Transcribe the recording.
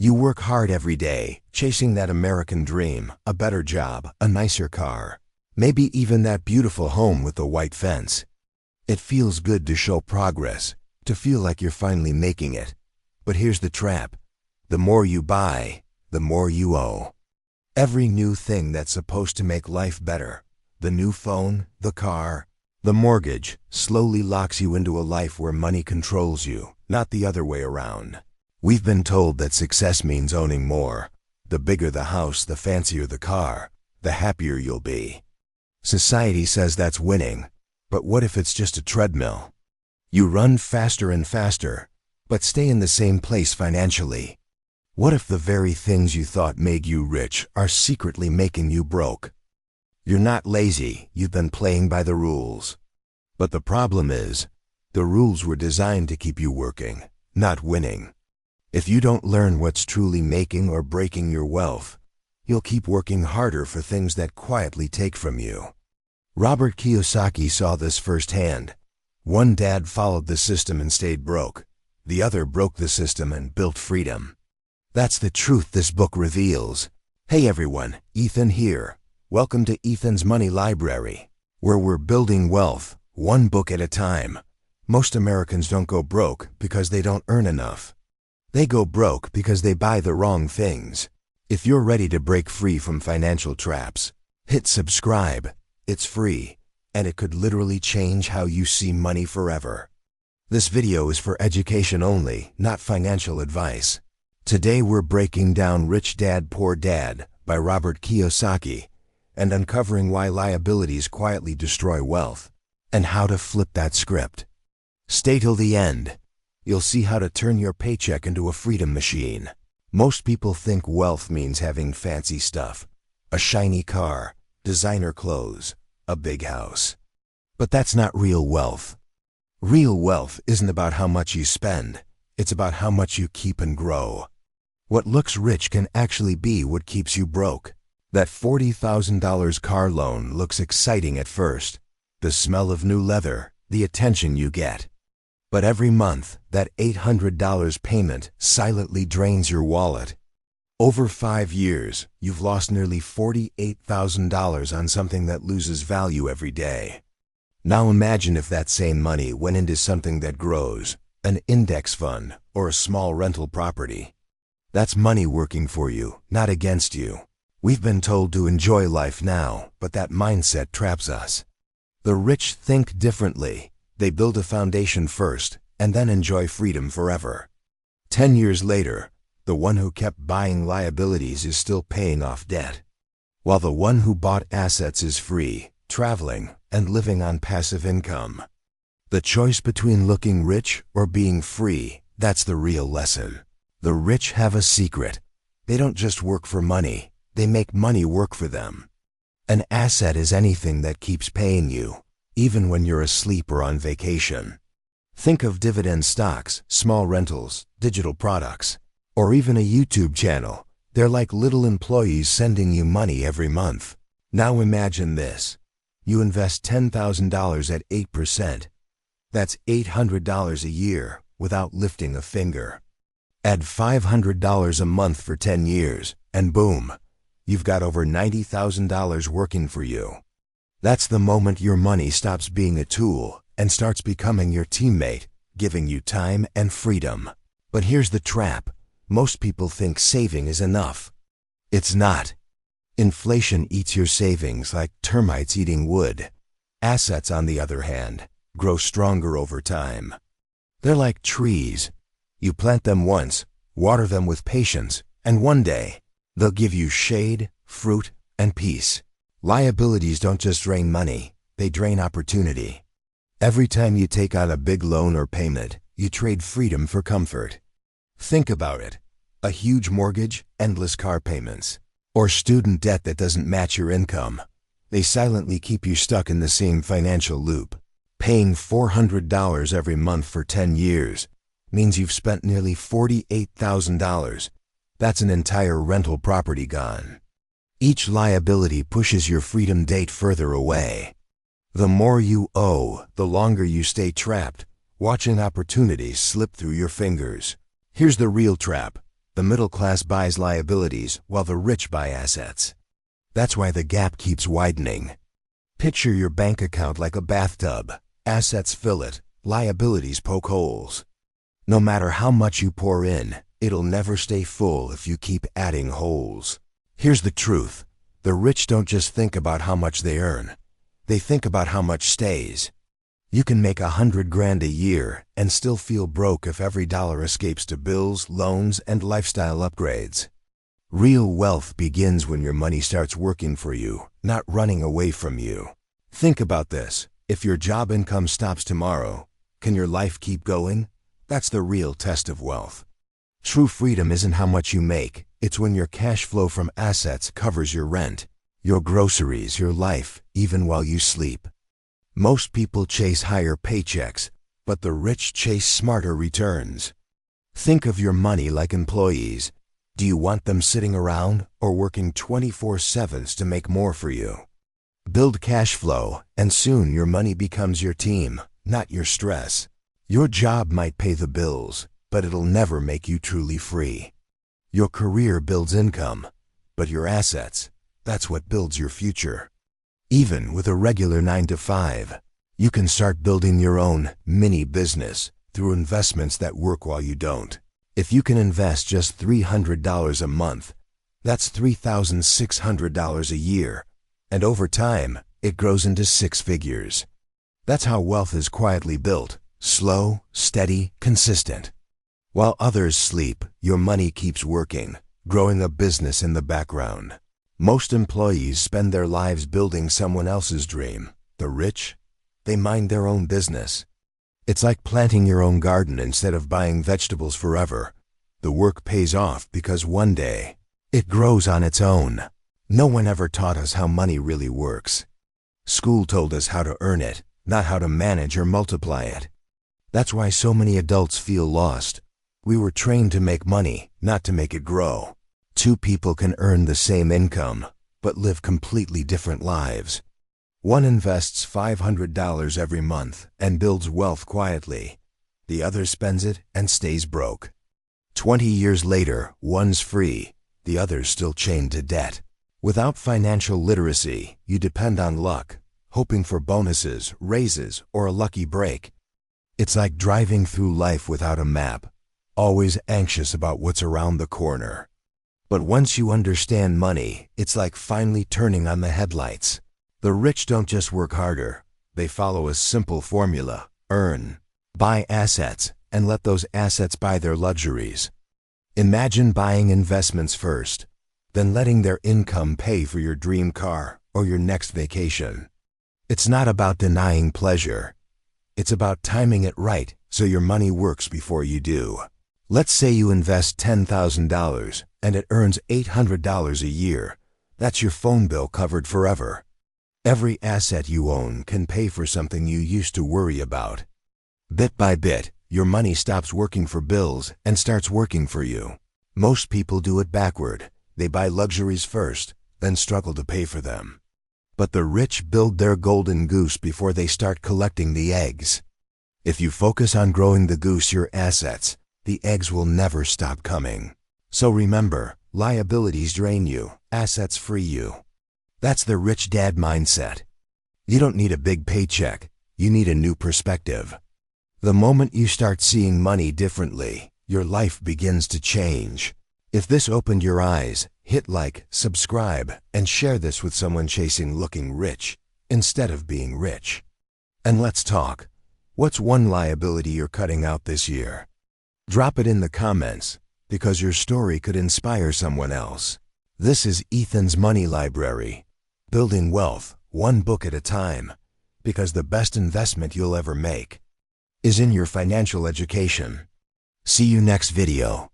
You work hard every day, chasing that American dream, a better job, a nicer car, maybe even that beautiful home with a white fence. It feels good to show progress, to feel like you're finally making it. But here's the trap. The more you buy, the more you owe. Every new thing that's supposed to make life better, the new phone, the car, the mortgage, slowly locks you into a life where money controls you, not the other way around. We've been told that success means owning more. The bigger the house, the fancier the car, the happier you'll be. Society says that's winning, but what if it's just a treadmill? You run faster and faster, but stay in the same place financially. What if the very things you thought made you rich are secretly making you broke? You're not lazy, you've been playing by the rules. But the problem is, the rules were designed to keep you working, not winning. If you don't learn what's truly making or breaking your wealth, you'll keep working harder for things that quietly take from you. Robert Kiyosaki saw this firsthand. One dad followed the system and stayed broke. The other broke the system and built freedom. That's the truth this book reveals. Hey everyone, Ethan here. Welcome to Ethan's Money Library, where we're building wealth, one book at a time. Most Americans don't go broke because they don't earn enough. They go broke because they buy the wrong things. If you're ready to break free from financial traps, hit subscribe. It's free, and it could literally change how you see money forever. This video is for education only, not financial advice. Today we're breaking down Rich Dad, Poor Dad by Robert Kiyosaki and uncovering why liabilities quietly destroy wealth and how to flip that script. Stay till the end. You'll see how to turn your paycheck into a freedom machine. Most people think wealth means having fancy stuff, a shiny car, designer clothes, a big house. But that's not real wealth. Real wealth isn't about how much you spend. It's about how much you keep and grow. What looks rich can actually be what keeps you broke. That $40,000 car loan looks exciting at first. The smell of new leather, the attention you get. But every month, that $800 payment silently drains your wallet. Over 5 years, you've lost nearly $48,000 on something that loses value every day. Now imagine if that same money went into something that grows, an index fund or a small rental property. That's money working for you, not against you. We've been told to enjoy life now, but that mindset traps us. The rich think differently. They build a foundation first and then enjoy freedom forever. 10 years later, the one who kept buying liabilities is still paying off debt, while the one who bought assets is free, traveling, and living on passive income. The choice between looking rich or being free, that's the real lesson. The rich have a secret. They don't just work for money, they make money work for them. An asset is anything that keeps paying you, even when you're asleep or on vacation. Think of dividend stocks, small rentals, digital products, or even a YouTube channel. They're like little employees sending you money every month. Now imagine this. You invest $10,000 at 8%. That's $800 a year without lifting a finger. Add $500 a month for 10 years, and boom, you've got over $90,000 working for you. That's the moment your money stops being a tool and starts becoming your teammate, giving you time and freedom. But here's the trap. Most people think saving is enough. It's not. Inflation eats your savings like termites eating wood. Assets, on the other hand, grow stronger over time. They're like trees. You plant them once, water them with patience, and one day, they'll give you shade, fruit, and peace. Liabilities don't just drain money, they drain opportunity. Every time you take out a big loan or payment, you trade freedom for comfort. Think about it. A huge mortgage, endless car payments, or student debt that doesn't match your income. They silently keep you stuck in the same financial loop. Paying $400 every month for 10 years means you've spent nearly $48,000. That's an entire rental property gone. Each liability pushes your freedom date further away. The more you owe, the longer you stay trapped, watching opportunities slip through your fingers. Here's the real trap. The middle class buys liabilities while the rich buy assets. That's why the gap keeps widening. Picture your bank account like a bathtub. Assets fill it, liabilities poke holes. No matter how much you pour in, it'll never stay full if you keep adding holes. Here's the truth. The rich don't just think about how much they earn. They think about how much stays. You can make $100,000 a year and still feel broke if every dollar escapes to bills, loans, and lifestyle upgrades. Real wealth begins when your money starts working for you, not running away from you. Think about this. If your job income stops tomorrow, can your life keep going? That's the real test of wealth. True freedom isn't how much you make. It's when your cash flow from assets covers your rent, your groceries, your life, even while you sleep. Most people chase higher paychecks, but the rich chase smarter returns. Think of your money like employees. Do you want them sitting around or working 24/7 to make more for you? Build cash flow, and soon your money becomes your team, not your stress. Your job might pay the bills, but it'll never make you truly free. Your career builds income, but your assets, that's what builds your future. Even with a regular 9 to 5, you can start building your own mini business through investments that work while you don't. If you can invest just $300 a month, that's $3,600 a year, and over time, it grows into 6 figures. That's how wealth is quietly built, slow, steady, consistent. While others sleep, your money keeps working, growing a business in the background. Most employees spend their lives building someone else's dream. The rich, they mind their own business. It's like planting your own garden instead of buying vegetables forever. The work pays off because one day, it grows on its own. No one ever taught us how money really works. School told us how to earn it, not how to manage or multiply it. That's why so many adults feel lost. We were trained to make money, not to make it grow. 2 people can earn the same income, but live completely different lives. One invests $500 every month and builds wealth quietly. The other spends it and stays broke. 20 years later, one's free, the other's still chained to debt. Without financial literacy, you depend on luck, hoping for bonuses, raises, or a lucky break. It's like driving through life without a map, always anxious about what's around the corner. But once you understand money, it's like finally turning on the headlights. The rich don't just work harder. They follow a simple formula: earn, buy assets, and let those assets buy their luxuries. Imagine buying investments first, then letting their income pay for your dream car or your next vacation. It's not about denying pleasure. It's about timing it right so your money works before you do. Let's say you invest $10,000 and it earns $800 a year. That's your phone bill covered forever. Every asset you own can pay for something you used to worry about. Bit by bit, your money stops working for bills and starts working for you. Most people do it backward. They buy luxuries first, then struggle to pay for them. But the rich build their golden goose before they start collecting the eggs. If you focus on growing the goose, your assets, the eggs will never stop coming. So remember, liabilities drain you, assets free you. That's the rich dad mindset. You don't need a big paycheck, you need a new perspective. The moment you start seeing money differently, your life begins to change. If this opened your eyes, hit like, subscribe, and share this with someone chasing looking rich instead of being rich. And let's talk. What's one liability you're cutting out this year? Drop it in the comments, because your story could inspire someone else. This is Ethan's Money Library, building wealth one book at a time, because the best investment you'll ever make is in your financial education. See you next video.